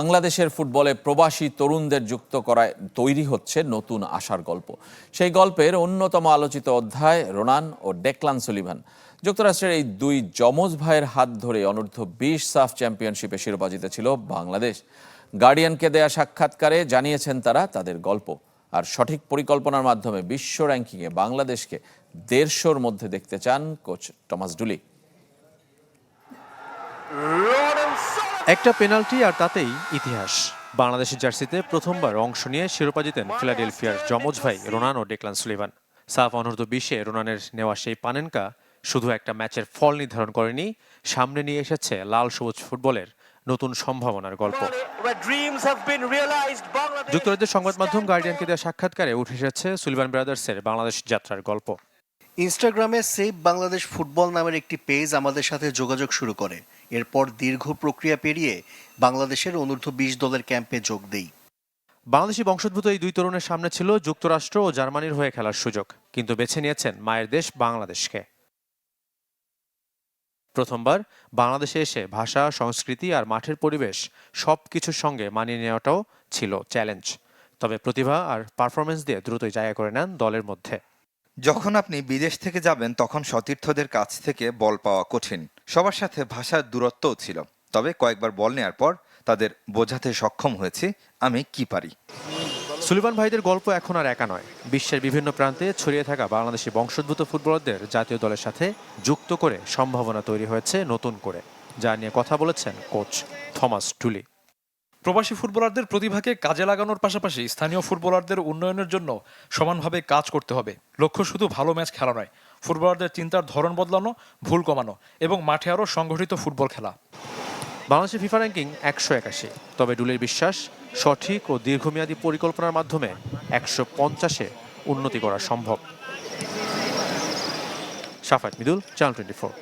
বাংলাদেশের ফুটবলে প্রবাসী তরুণদের যুক্ত করায় তৈরি হচ্ছে নতুন আশার গল্প। সেই গল্পের অন্যতম আলোচিত অধ্যায় রোনান ও ডেকলান সুলিভান। যুক্তরাষ্ট্রের এই দুই যমজ ভাইয়ের হাত ধরে অনূর্ধ্ব-20 সাফ চ্যাম্পিয়নশিপে শিরোপা জিতেছিল বাংলাদেশ। গার্ডিয়ানকে দেয়া সাক্ষাৎকারে জানিয়েছেন তারা তাদের গল্প। আর সঠিক পরিকল্পনার মাধ্যমে বিশ্ব র্যাঙ্কিংয়ে বাংলাদেশকে 150-র মধ্যে দেখতে চান কোচ টমাস ডুলি। একটা পেনাল্টি আর তাতেই ইতিহাস। বাংলাদেশের জার্সিতে প্রথমবার অংশ নিয়ে শিরোপা জিতেন ফিলাডেলফিয়ার যমজ ভাই রোনান ও ডেকলান সুলিভান। সাফ অনূর্ধ্ব-20-এ রোনানের নেওয়া সেই পানেনকা শুধু একটা ম্যাচের ফল নির্ধারণ করেনি, সামনে নিয়ে এসেছে লাল সবুজ ফুটবলের নতুন সম্ভাবনার গল্প। যুক্তরাজ্যের সংবাদ মাধ্যম গার্ডিয়ানকে দেওয়া সাক্ষাৎকারে উঠে এসেছে সুলিভান ব্রাদার্সের বাংলাদেশ যাত্রার গল্প। ইনস্টাগ্রামে সেভ বাংলাদেশ ফুটবল নামের একটি পেজ আমাদের সাথে যোগাযোগ শুরু করে। এরপর দীর্ঘ প্রক্রিয়া পেরিয়ে বাংলাদেশের অনূর্ধ্ব-20 দলের ক্যাম্পে যোগ দেই। বাংলাদেশি বংশোদ্ভূত এই দুই তরুণের সামনে ছিল যুক্তরাষ্ট্র ও জার্মানির হয়ে খেলার সুযোগ, কিন্তু বেছে নিয়েছেন মায়ের দেশ বাংলাদেশকে। প্রথমবার বাংলাদেশে এসে ভাষা, সংস্কৃতি আর মাঠের পরিবেশ সবকিছুর সঙ্গে মানিয়ে নেওয়াটাও ছিল চ্যালেঞ্জ। তবে প্রতিভা আর পারফরমেন্স দিয়ে দ্রুতই জায়গা করে নেন দলের মধ্যে। যখন আপনি বিদেশ থেকে যাবেন তখন সতীর্থদের কাছ থেকে বল পাওয়া কঠিন। সবার সাথে ভাষার দূরত্বও ছিল। তবে কয়েকবার বল নেওয়ার পর তাদের বোঝাতে সক্ষম হয়েছি আমি কি পারি। সুলিভান ভাইদের গল্প এখন আর একা নয়। বিশ্বের বিভিন্ন প্রান্তে ছড়িয়ে থাকা বাংলাদেশি বংশোদ্ভূত ফুটবলারদের জাতীয় দলের সাথে যুক্ত করে সম্ভাবনা তৈরি হয়েছে নতুন করে, যা নিয়ে কথা বলেছেন কোচ থমাস ডুলি। প্রবাসী ফুটবলারদের প্রতিভাকে কাজে লাগানোর পাশাপাশি স্থানীয় ফুটবলারদের উন্নয়নের জন্য সমানভাবে কাজ করতে হবে। লক্ষ্য শুধু ভালো ম্যাচ খেলা নয়, ফুটবলারদের চিন্তার ধরন বদলানো, ভুল কমানো এবং মাঠে আরও সংগঠিত ফুটবল খেলা। বাংলাদেশের ফিফা র্যাঙ্কিং 181, তবে ডুলির বিশ্বাস সঠিক ও দীর্ঘমেয়াদী পরিকল্পনার মাধ্যমে 150-এ উন্নতি করা সম্ভব। শাফাত মিদুল, চ্যানেল 24।